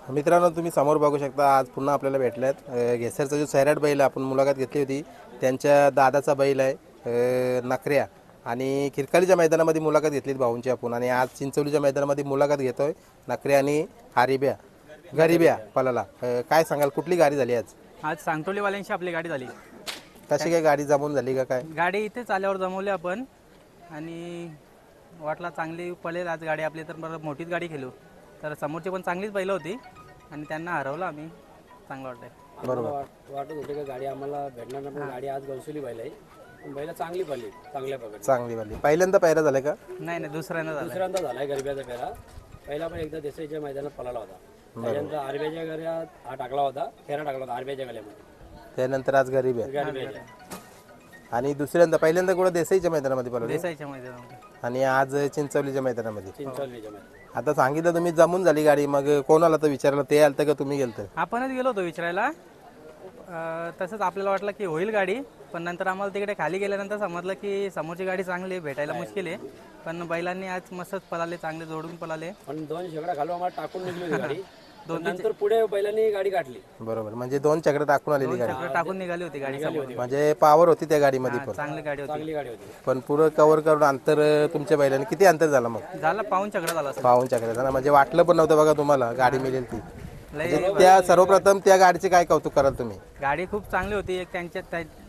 मित्रांनो, तुम्ही समोर बघू शकता, आज पुन्हा आपल्याला भेटल्यात घेसरचा जो सैराट बैल आपण मुलाखत घेतली होती त्यांच्या दादाचा बैल आहे नकऱ्या. आणि खिरकालीच्या मैदानामध्ये मुलाखत घेतली भाऊंची आपण, आणि आज चिंचवलीच्या मैदानामध्ये मुलाखत घेतोय नकऱ्या आणि हारिब्या गरीब्या पलाला. काय सांगाल, कुठली गाडी झाली आज? आज सांगटोलीवाल्यांची आपली गाडी झाली. कशी काय गाडी जमून झाली का काय? गाडी इथेच आल्यावर जमवली आपण आणि वाटला चांगली पळेल आज गाडी आपली, तर बरं मोठीच गाडी खेळू. तर समोरची पण चांगलीच बैलं होती आणि त्यांना हरवलं आम्ही. चांगलं वाटतंय. बरोबर. वाटत होते का गाडी आम्हाला भेटणार नाही, पण गाडी आज गवसुली बैल आहे. पण बैला चांगली पडली, चांगल्या प्रकारे चांगली वाली. पहिल्यांदा पायरा झाला का? नाही नाही, दुसऱ्यांदा झालं. दुसऱ्यांदा झालाय गरब्याचा फेरा. पहिला पण एकदा देसाईच्या मैदानात पळाला होता. त्याच्यानंतर आरब्याच्या गऱ्यात हा टाकला होता, फेरा टाकला होता आरब्याच्या गल्यामध्ये. त्यानंतर आज गरीब आहे. गरब्याच्या आणि पहिल्यांदा कुठं देसाईच्या मैदानामध्ये पळवली देसाईच्या मैदानामध्ये. आणि आज चिंचवलीच्या मैदानामध्ये. चिंचवलीच्या मैदानात. आता सांगितलं तुम्ही जमून झाली गाडी, मग कोणाला तर विचारलं, ते आलं का तुम्ही गेलतं? आपणच गेलो होतो विचारायला. तसंच आपल्याला वाटलं की होईल गाडी, पण नंतर आम्हाला तिकडे खाली गेल्यानंतर समजलं की समोरची गाडी चांगली आहे, भेटायला मुश्किल आहे. पण बैलांनी आज मस्तच पळाले, चांगले जोडून पळाले. पण 2 शेकडा घालून आम्हाला टाकून निघली होती गाडी. नंतर पुढे बैलांनी गाडी काढली. बरोबर, म्हणजे 2 चक्र टाकून आलेली गाडी, सगळं टाकून निघाली होती गाडी समोर. म्हणजे पॉवर होती त्या गाडीमध्ये पण. चांगली गाडी होती. चांगली गाडी होती. पण पुरं कव्हर करून अंतर तुमच्या बैलाने किती अंतर झालं मग? झाला पाऊण चक्र झाला असेल. पाहून चक्र झालं, म्हणजे वाटलं पण नव्हतं बघा तुम्हाला गाडी मिळेल ती. लय त्या सर्वप्रथम त्या गाडीचे काय कौतुक कराल तुम्ही? गाडी खूप चांगली होती. एक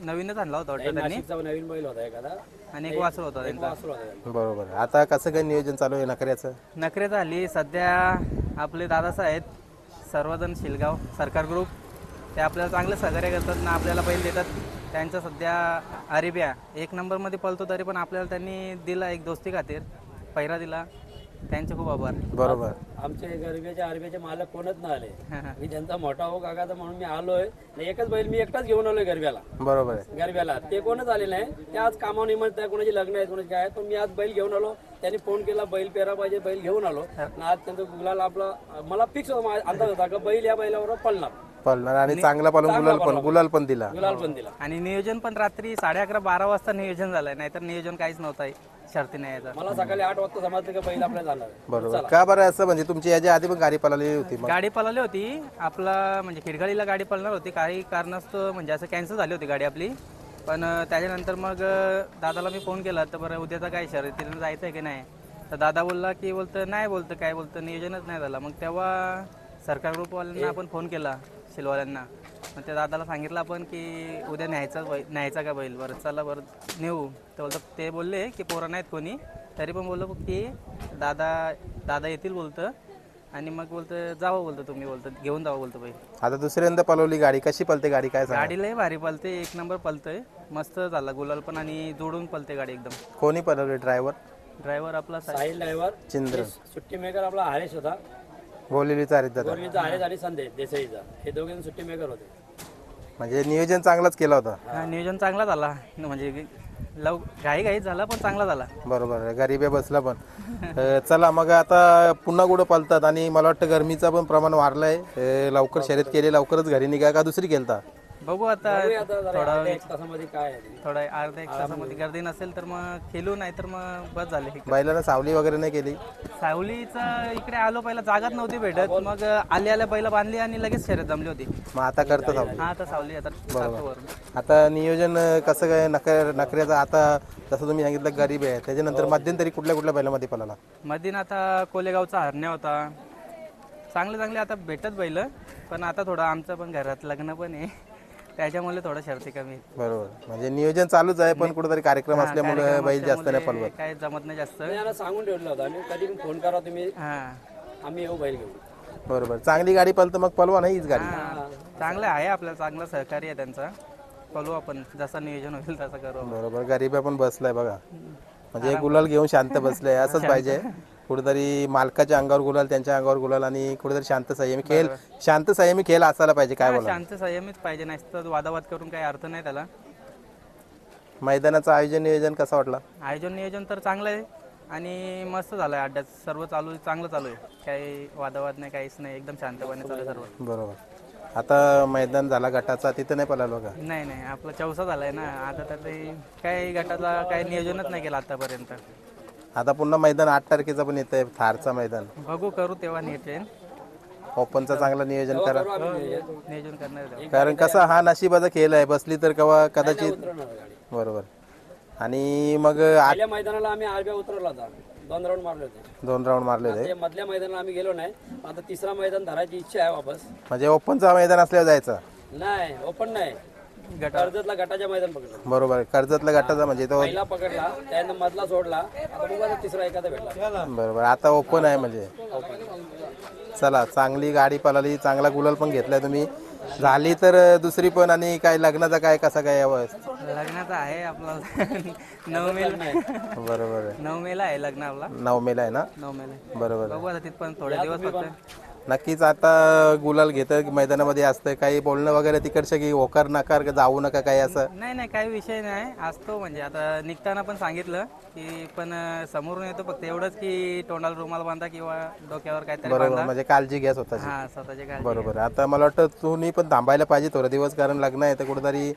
नवीनच आणला होता वाटतं त्यांनी, नाशिकचा नवीन बैल होता एखादा. आणि एक वासर होता त्यांचा. वासरू होता त्यांचा. बरोबर. आता कसं काय नियोजन चालू आहे नकऱ्याचं? नखरे झाली सध्या. आपले दादासाहेब सर्वजण शिलगाव सरकार ग्रुप, ते आपल्याला चांगलं सहकार्य करतात ना, आपल्याला बैल देतात. त्यांचं सध्या अरेबिया 1 नंबरमध्ये पळतो, तरी पण आपल्याला त्यांनी दिला एक दोस्ती खातीर पहिरा दिला. त्यांचे खूप आभार. बरोबर. आमचे गरब्याचे आरब्याचे मालक कोणच नाही आले. मी त्यांचा मोठा हो काका तर म्हणून मी आलोय. आणि एकच बैल मी एकटाच घेऊन आलोय गरब्याला. बरोबर आहे. गरब्याला ते कोणच आले नाही. ते आज कामानिमित्त त्या कोणाची लग्न आहेत, कोणाची काय आहेत. पण मी आज बैल घेऊन आलो. त्यांनी फोन केला बैल पेरा पाहिजे, बैल घेऊन आलो. आणि आज त्यांचं गुलाल आपला मला फिक्स अंदाज होता का बैल या बैलावर पळणार आणि चांगला पळून गुलाल पण दिला. गुलाल पण दिला. आणि नियोजन पण रात्री 11:30-12 वाजता नियोजन झालंय, नाहीतर नियोजन काहीच नव्हतं शर्ती नाही यायचं. मला सकाळी 8 वाजता समजलं का बैल आपल्याला जाणार आहे. बरोबर. का बरं असं, म्हणजे तुमची याच्या आधी पण गाडी पळालेली होती मग? गाडी पळाली होती आपला, म्हणजे खिडगाळीला गाडी पळणार होती. काही कारणास्तव म्हणजे असं कॅन्सल झाली होती गाडी आपली. पण त्याच्यानंतर मग दादाला मी फोन केला, तर बरं उद्याचा काय शर्यतीला जायचं आहे की नाही? तर दादा बोलला की नाही काय बोलतं नियोजनच नाही झालं. मग तेव्हा सरकार ग्रुपवाल्यांना आपण फोन केला, शिलवाल्यांना. मग त्या दादाला सांगितलं आपण की उद्या न्यायचा का बैल? बरं चला बरं नेऊ. तर ते बोलले की पोरं नाहीत कोणी, तरी पण बोललो की दादा येतील बोलतं. आणि मग जावं बोलतं, तुम्ही घेऊन जावं बोलतं बैल. आता दुसऱ्यांदा पळवली गाडी, कशी पळते गाडी काय सांगा? गाडी लय भारी पळते, 1 नंबर पळतंय. मस्त झाला गुलाल पण, आणि जोडून पळते गाडी एकदम. कोणी पळवली? ड्रायव्हर आपला साहिल ड्रायव्हर, चिंद्र, सुट्टी मेकर आपला हरेश होता. बोललेली चारित दादा. गोरमीचा हरेश आणि संदेश देसाईचा, हे दोघे सुट्टी मेकर होते. म्हणजे नियोजन चांगलाच केला होता. हा, नियोजन चांगला झाला. म्हणजे घाई झाला, पण चांगला झाला. बरोबर आहे. गरीबे बसला पण. चला मग आता पुन्हा कुठं पळतात, आणि मला वाटतं गरमीचं पण प्रमाण वाढलंय. लवकर शर्यत केली, लवकरच घरी निघा का दुसरी केलता? बघू आता थोडा 1 तासामध्ये काय आहे. थोडा अर्ध्या 1 तासामध्ये गर्दी नसेल तर मग खेळू, नाही तर मग बस झाले. बैलांना सावली वगैरे नाही केली? सावलीचं इकडे आलो, पहिला जागाच नव्हती भेटत. मग आल्या बैला बांधली आणि लगेच शर्यत जमली होती. मग आता करतो सावली. हा, आता सावली आता टाकतो वरून. आता नियोजन कसं काय नकऱ्याचं? आता जसं तुम्ही सांगितलं गरीब आहे, त्याच्यानंतर मध्यंतरी कुठल्या बैलामध्ये पळाला? मधीन आता कोलेगावचा हरण्या होता. चांगले आता भेटत बैल. पण आता थोडं आमचं पण घरात लग्न पण आहे, त्याच्यामुळे थोडं शर्ती कमी. बरोबर. म्हणजे नियोजन चालूच आहे, पण कुठेतरी कार्यक्रम असल्यामुळे बैल जास्त नाही पळवत. काय जमत नाही जास्त. याला सांगून ठेवलं होतं आम्ही, कधी पण फोन करा तुम्ही, हा, आम्ही येऊ बैल घेऊ. बरोबर. चांगली गाडी पळतं मग पळवा नाही हीच गाडी. चांगलं आहे, आपल्याला चांगलं सहकार्य आहे त्यांचा. पळू आपण, जसं नियोजन होईल तसं करू. बरोबर. गरीब पण बसलाय बघा, म्हणजे गुलाल घेऊन शांत बसलाय. असंच पाहिजे. कुठेतरी मालकाच्या अंगावर गुलाल, त्यांच्या अंगावर गुलाल, आणि कुठेतरी शांत संयमी खेळ असायला पाहिजे. काय बोला? शांत संयमित पाहिजे, नाही तर वादावाद करून काही अर्थ नाही त्याला. मैदानाचं आयोजन नियोजन कसं वाटलं? आयोजन नियोजन तर चांगलं आहे आणि मस्त झालं आहे. अड्ड्यात सर्व चांगलं चालू आहे. काही वादावाद नाही, काहीच नाही, एकदम शांतपणे चालू सर्व. बरोबर. आता मैदान झाला गटाचा, तिथं नाही पळालो का? नाही, आपला 14 झालाय ना आता. तर ते काही गटाला काही नियोजनच नाही केलं आतापर्यंत. आता पुन्हा मैदान 8 तारखेचं पण येतंय, थारचा मैदान. बघू, करू तेव्हा नियोजन. ओपनचं चांगलं नियोजन करा, करू आम्ही नियोजन. नियोजन करणार आहे. कारण कसं हा नशिबाचा खेळ आहे, बसली तर केव्हा कदाचित. उतरवणार गाडी. बरोबर. आणि मग पहिल्या मैदानाला आम्ही आरबीआय उतरवला होता, 2 राऊंड मारले होते. 2 राऊंड मारले होते. ते मधल्या मैदानाला आम्ही गेलो नाही, आता तिसरा मैदान धरायची इच्छा आहे वापस. म्हणजे ओपनचं मैदान असल्यावर जायचं. नाही ओपन नाही, कर्जतला गटाच्या मैदान पकडलं. बरोबर. कर्जतला गटाचा म्हणजे तो. पहिला पकडला, त्यानं मधला सोडला, आता बघू आता तिसरा एखादा भेटला. बरोबर. आता ओपन आहे म्हणजे. चला, चांगली गाडी पळाली, चांगला गुलाल पण घेतलाय तुम्ही. झाली तर दुसरी पण. आणि काय लग्नाचा काय कसा काय यावं. लग्नाचं आहे आपला 9 मेला. बरोबर आहे. 9 मेला आहे लग्न आपला. 9 मेला आहे ना. 9 मेला आहे. बरोबर. बघू आता तिथपर्यंत थोडे दिवस फक्त. नक्कीच. आता गुलाल घेतं मैदानामध्ये असतं, काही बोलणं वगैरे तिकडचं की होकार नकार जाऊ नका काही असं. नाही नाही, काही विषय नाही असतो. म्हणजे आता निघताना पण सांगितलं की पण समोरून येतो फक्त एवढंच की तोंडाला रुमाल बांधा किंवा डोक्यावर काहीतरी बरोबर. बांधा. म्हणजे काळजी घ्या स्वतःची. हा, स्वतःचे काय. बरोबर. आता मला वाटतं तुम्ही पण थांबायला पाहिजे थोडे दिवस, कारण लग्न आहे तर कुठेतरी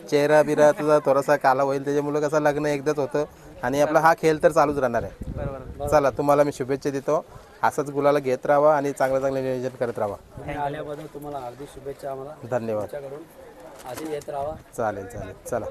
चेहरा बिरा तुझा थोडासा काला होईल, त्याच्यामुळे कसं लग्न एकदाच होतं आणि आपला हा खेळ तर चालूच राहणार आहे. बरोबर. चला, तुम्हाला मी शुभेच्छा देतो. असंच गुलाला घेत राहा आणि चांगलं चांगलं नियोजन करत राहा. तुम्ही आल्याबद्दल तुम्हाला हार्दिक शुभेच्छा. आम्हाला धन्यवाद. तुमच्याकडून असे येत राहा. चालेल चालेल. चला.